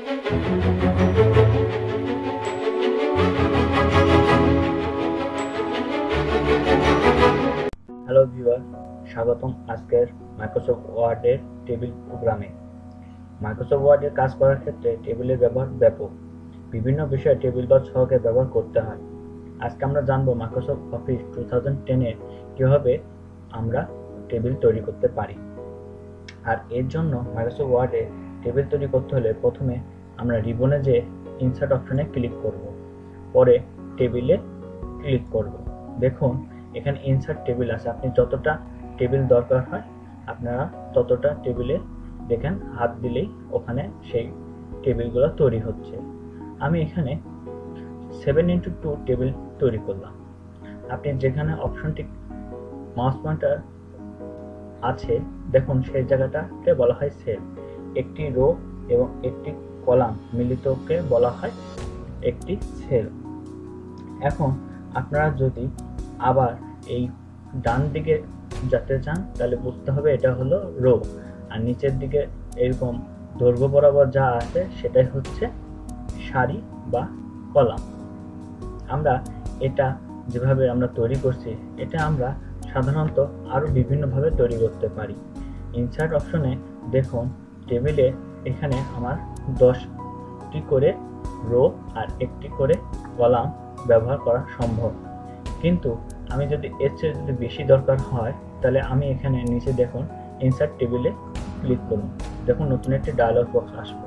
Hello viewer, স্বাগতম আজকের Microsoft ওয়ার্ডের টেবিল প্রোগ্রামে। মাইক্রোসফট ওয়ার্ডের কাজ করার ক্ষেত্রে টেবিলের ব্যবহার ব্যাপক। বিভিন্ন বিষয়ে টেবিল বা ছকে ব্যবহার করতে হয়। আজকে আমরা জানবো মাইক্রোসফট অফিস 2010 কিভাবে আমরা টেবিল তৈরি করতে পারি। আর এর জন্য মাইক্রোসফট ওয়ার্ডে টেবিল তৈরি করতে হলে প্রথমে আমরা রিবনে যে ইনসার্ট অপশনে ক্লিক করব, পরে টেবিলে ক্লিক করব। দেখুন এখানে ইনসার্ট টেবিল আছে। আপনি যতটা টেবিল দরকার হয় আপনারা ততটা টেবিলে দেখেন হাত দিলেই ওখানে সেই টেবিলগুলো তৈরি হচ্ছে। আমি এখানে 7x2 টেবিল তৈরি করলাম। আপনি যেখানে অপশনটি মাউস পয়েন্টার আছে দেখুন সেই জায়গাটাকে বলা হয় সেল। একটি রো এবং একটি কলাম মিলিতকে বলা হয় একটি সেল। এখন আপনারা যদি আবার এই ডান দিকে যেতে চান তাহলে বুঝতে হবে এটা হলো রো, আর নিচের দিকে এরকম দৈর্ঘ্য বরাবর যা আছে সেটাই হচ্ছে সারি বা কলাম। আমরা এটা যেভাবে আমরা তৈরি করছি এটা আমরা সাধারণত আরো বিভিন্নভাবে তৈরি করতে পারি। ইনসার্ট অপশনে দেখুন টেবিলে এখানে আমার 10টি করে রো আর একটি করে কলাম ব্যবহার করা সম্ভব, কিন্তু আমি যদি এর চেয়ে যদি বেশি দরকার হয় তাহলে আমি এখানে নিচে দেখুন ইনসার্ট টেবিলে ক্লিক করুন। দেখুন নতুন একটি ডায়লগ বক্স আসবে।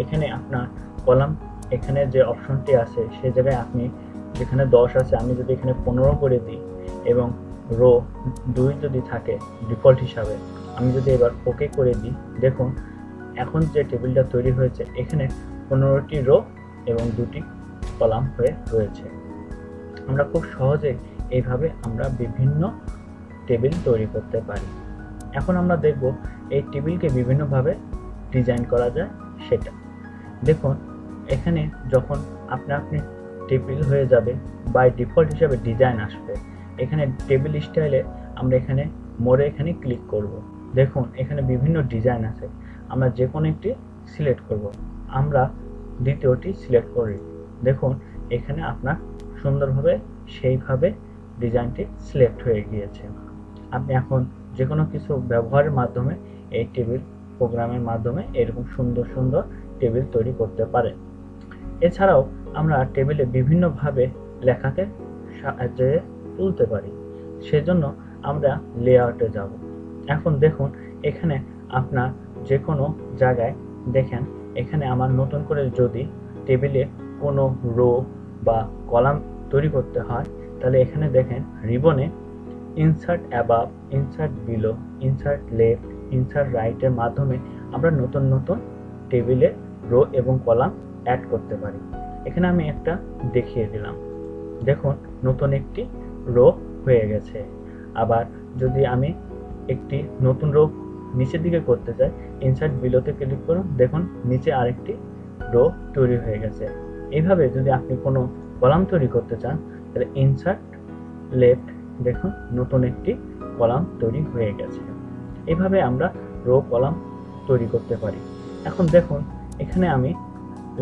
এখানে আপনার কলাম এখানে যে অপশনটি আছে সেই জায়গায় আপনি যেখানে 10 আছে আমি যদি এখানে 15 করে দিই এবং রো 2 যদি থাকে ডিফল্ট হিসাবে, আমি যদি এবার ওকে করে দিই দেখুন এখন যে টেবিলটা তৈরি হয়েছে এখানে 15টি রো এবং 2টি কলাম হয়ে রয়েছে। আমরা খুব সহজে এইভাবে আমরা বিভিন্ন টেবিল তৈরি করতে পারি। এখন আমরা দেখব এই টেবিলকে বিভিন্নভাবে ডিজাইন করা যায় সেটা। দেখুন এখানে যখন আপনি টেবিল হয়ে যাবে বাই ডিফল্ট হিসাবে ডিজাইন আসবে। এখানে টেবিল স্টাইলে আমরা এখানে মোড়ে এখানে ক্লিক করব। দেখুন এখানে বিভিন্ন ডিজাইন আছে, আমরা যে কোনো একটি সিলেক্ট করব। আমরা দ্বিতীয়টি সিলেক্ট করি। দেখুন এখানে আপনার সুন্দরভাবে সেইভাবে ডিজাইনটি সিলেক্ট হয়ে গিয়েছে। আপনি এখন যে কোনো কিছু ব্যবহারের মাধ্যমে এই টেবিল প্রোগ্রামের মাধ্যমে এরকম সুন্দর সুন্দর টেবিল তৈরি করতে পারেন। এছাড়াও আমরা টেবিলে বিভিন্নভাবে লেখাকে সাহায্যে তুলতে পারি, সেজন্য আমরা লেআউটে যাব। এখন দেখুন এখানে আপনার যে কোনো জায়গায় দেখেন এখানে আমার নতুন করে যদি টেবিলে কোনো রো বা কলাম তৈরি করতে হয় তাহলে এখানে দেখেন রিবনে insert above, insert below, insert left, insert রাইটের মাধ্যমে আমরা নতুন নতুন টেবিলে রো এবং কলাম অ্যাড করতে পারি। এখানে আমি একটা দেখিয়ে দিলাম। দেখুন নতুন একটি রো হয়ে গেছে। আবার যদি আমি একটি নতুন রো নিচের দিকে করতে চাই ইনসার্ট বিলোতে ক্লিক করুন, দেখুন নিচে আরেকটি রো তৈরি হয়ে গেছে। এইভাবে যদি আপনি কোনো কলাম তৈরি করতে চান তাহলে ইনসার্ট লেফট, দেখুন নতুন একটি কলাম তৈরি হয়ে গেছে। এইভাবে আমরা রো কলাম তৈরি করতে পারি। এখন দেখুন এখানে আমি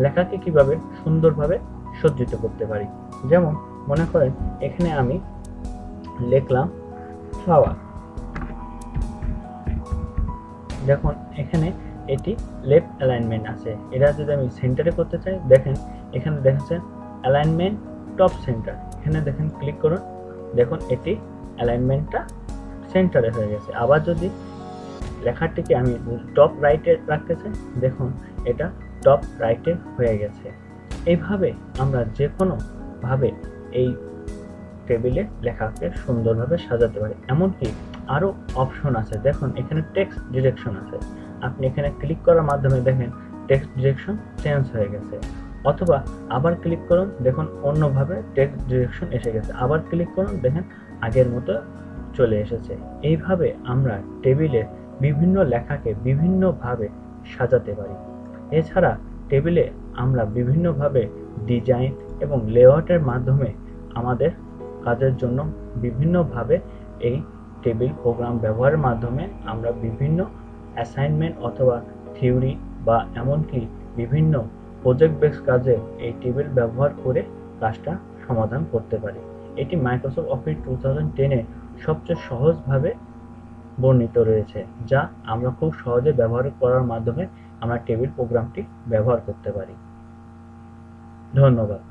লেখাকে কিভাবে সুন্দরভাবে সজ্জিত করতে পারি। যেমন মনে করেন এখানে আমি লিখলাম ফ্লাওয়ার। দেখুন এখানে এটি লেফট অ্যালাইনমেন্ট আছে। এটা যদি আমি সেন্টারে করতে চাই দেখেন এখানে দেখাচ্ছে অ্যালাইনমেন্ট টপ সেন্টার। এখানে দেখেন ক্লিক করুন, দেখুন এটি অ্যালাইনমেন্টটা সেন্টারে হয়ে গেছে। আবার যদি লেখাটিকে আমি টপ রাইটে রাখতে চাই দেখুন এটা টপ রাইটে হয়ে গেছে। এইভাবে আমরা যে কোনোভাবে এই টেবিলে লেখাকে সুন্দরভাবে সাজাতে পারি। এমনকি আরও অপশন আছে। দেখুন এখানে টেক্সট ডিরেকশন আছে। আপনি এখানে ক্লিক করার মাধ্যমে দেখেন টেক্সট ডিরেকশন চেঞ্জ হয়ে গেছে। অথবা আবার ক্লিক করুন, দেখুন অন্যভাবে টেক্সট ডিরেকশন এসে গেছে। আবার ক্লিক করুন, দেখেন আগের মতো চলে এসেছে। এইভাবে আমরা টেবিলে বিভিন্ন লেখাকে বিভিন্নভাবে সাজাতে পারি। এছাড়া টেবিলে আমরা বিভিন্নভাবে ডিজাইন এবং লেআউটের মাধ্যমে আমাদের কাজের জন্য বিভিন্নভাবে এই টেবিল প্রোগ্রাম ব্যবহারের মাধ্যমে আমরা বিভিন্ন অ্যাসাইনমেন্ট অথবা থিওরি বা এমনকি বিভিন্ন প্রজেক্ট বেস কাজে এই টেবিল ব্যবহার করে কাজটা সমাধান করতে পারি। এটি মাইক্রোসফট অফিস 2010-এ সবচেয়ে সহজভাবে বর্ণিত রয়েছে, যা আমরা খুব সহজে ব্যবহার করার মাধ্যমে আমরা টেবিল প্রোগ্রামটি ব্যবহার করতে পারি। ধন্যবাদ।